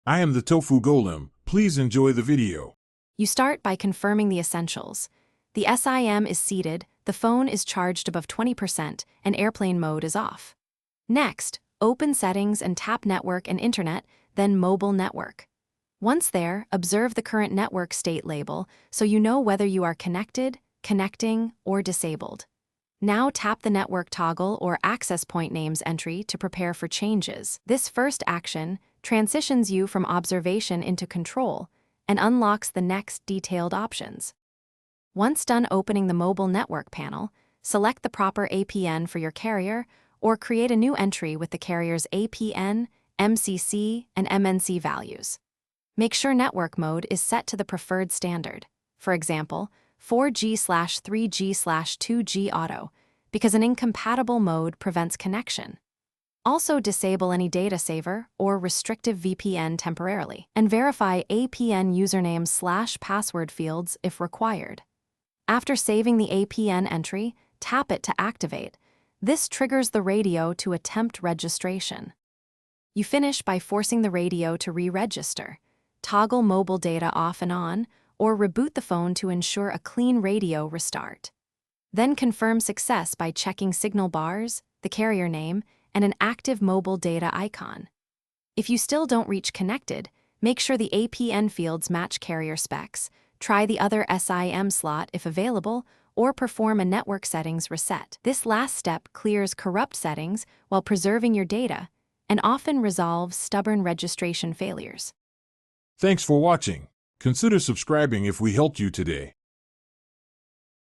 I am the Tofu Golem. Please enjoy the video. You start by confirming the essentials. The SIM is seated, the phone is charged above 20%, and airplane mode is off. Next, open Settings and tap Network and Internet, then Mobile Network. Once there, observe the current network state label so you know whether you are connected, connecting, or disabled. Now tap the network toggle or access point names entry to prepare for changes. This first action transitions you from observation into control and unlocks the next detailed options. Once done opening the mobile network panel, select the proper APN for your carrier or create a new entry with the carrier's APN, MCC, and MNC values. Make sure network mode is set to the preferred standard, for example, 4G/3G/2G auto, because an incompatible mode prevents connection. Also disable any data saver or restrictive VPN temporarily, and verify APN username/password fields if required. After saving the APN entry, tap it to activate. This triggers the radio to attempt registration. You finish by forcing the radio to re-register. Toggle mobile data off and on, or reboot the phone to ensure a clean radio restart. Then confirm success by checking signal bars, the carrier name, and an active mobile data icon. If you still don't reach connected, make sure the APN fields match carrier specs, try the other SIM slot if available, or perform a network settings reset. This last step clears corrupt settings while preserving your data and often resolves stubborn registration failures. Thanks for watching. Consider subscribing if we helped you today.